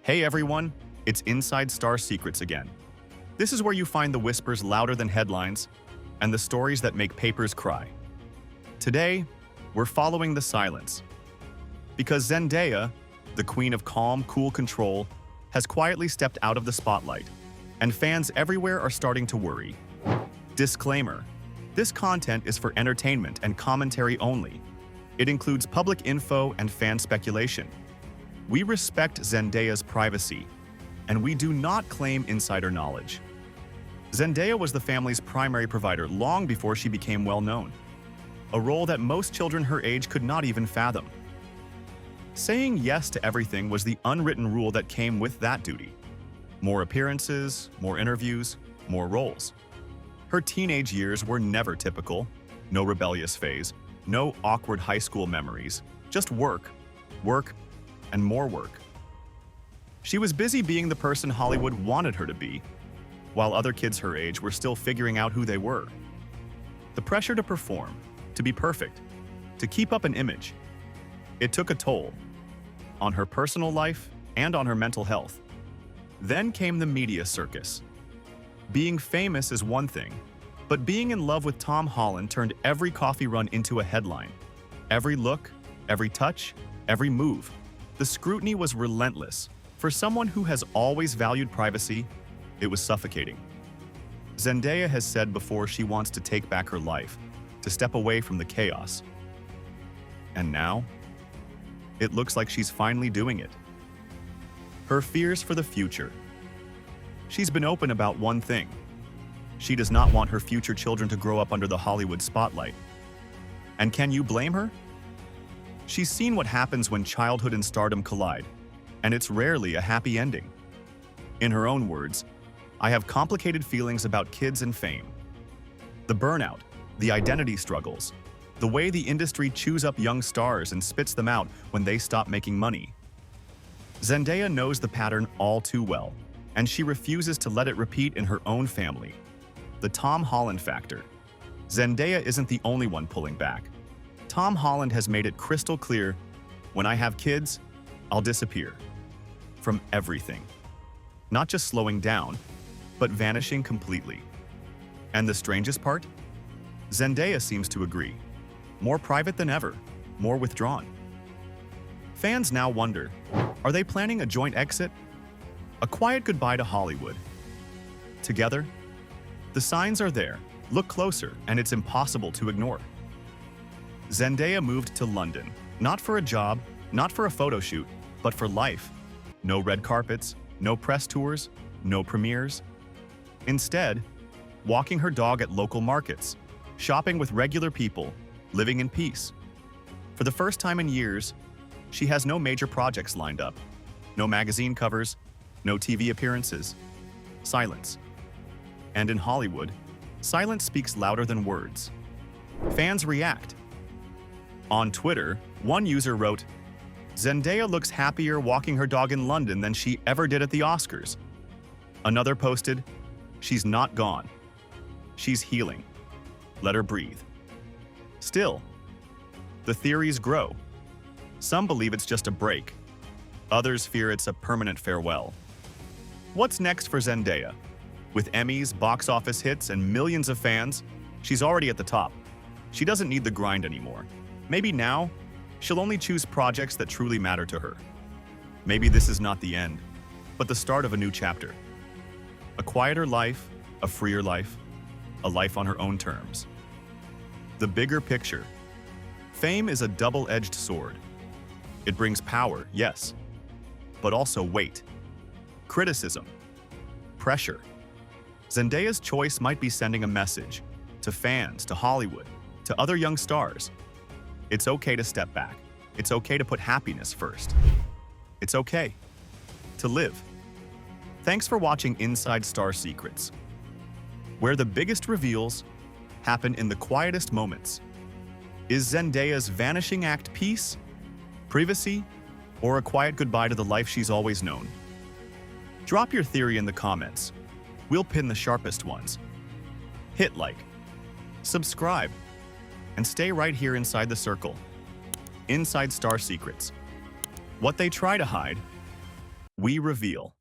Hey everyone, it's Inside Star Secrets again. This is where you find the whispers louder than headlines and the stories that make papers cry. Today, we're following the silence. Because Zendaya, the queen of calm, cool control, has quietly stepped out of the spotlight, and fans everywhere are starting to worry. Disclaimer: this content is for entertainment and commentary only. It includes public info and fan speculation. We respect Zendaya's privacy, and we do not claim insider knowledge. Zendaya was the family's primary provider long before she became well-known, a role that most children her age could not even fathom. Saying yes to everything was the unwritten rule that came with that duty. More appearances, more interviews, more roles. Her teenage years were never typical. No rebellious phase, no awkward high school memories, just work, and more work. She was busy being the person Hollywood wanted her to be, while other kids her age were still figuring out who they were. The pressure to perform, to be perfect, to keep up an image, it took a toll on her personal life and on her mental health. Then came the media circus. Being famous is one thing, but being in love with Tom Holland turned every coffee run into a headline. Every look, every touch, every move. The scrutiny was relentless. For someone who has always valued privacy, it was suffocating. Zendaya has said before she wants to take back her life, to step away from the chaos. And now, it looks like she's finally doing it. Her fears for the future. She's been open about one thing. She does not want her future children to grow up under the Hollywood spotlight. And can you blame her? She's seen what happens when childhood and stardom collide, and it's rarely a happy ending. In her own words, "I have complicated feelings about kids and fame. The burnout, the identity struggles, the way the industry chews up young stars and spits them out when they stop making money." Zendaya knows the pattern all too well, and she refuses to let it repeat in her own family. The Tom Holland factor. Zendaya isn't the only one pulling back. Tom Holland has made it crystal clear, "When I have kids, I'll disappear." From everything. Not just slowing down, but vanishing completely. And the strangest part? Zendaya seems to agree. More private than ever, more withdrawn. Fans now wonder, are they planning a joint exit? A quiet goodbye to Hollywood. Together? The signs are there. Look closer, and it's impossible to ignore. Zendaya moved to London, not for a job, not for a photo shoot, but for life. No red carpets, no press tours, no premieres. Instead, walking her dog at local markets, shopping with regular people, living in peace. For the first time in years, she has no major projects lined up. No magazine covers, no TV appearances. Silence. And in Hollywood, silence speaks louder than words. Fans react. On Twitter, one user wrote, "Zendaya looks happier walking her dog in London than she ever did at the Oscars." Another posted, "She's not gone. She's healing. Let her breathe." Still, the theories grow. Some believe it's just a break. Others fear it's a permanent farewell. What's next for Zendaya? With Emmys, box office hits, and millions of fans, she's already at the top. She doesn't need the grind anymore. Maybe now, she'll only choose projects that truly matter to her. Maybe this is not the end, but the start of a new chapter. A quieter life, a freer life, a life on her own terms. The bigger picture. Fame is a double-edged sword. It brings power, yes, but also weight, criticism, pressure. Zendaya's choice might be sending a message to fans, to Hollywood, to other young stars. It's okay to step back. It's okay to put happiness first. It's okay to live. Thanks for watching Inside Star Secrets, where the biggest reveals happen in the quietest moments. Is Zendaya's vanishing act peace, privacy, or a quiet goodbye to the life she's always known? Drop your theory in the comments. We'll pin the sharpest ones. Hit like, subscribe, and stay right here inside the circle. Inside Star Secrets. What they try to hide, We reveal.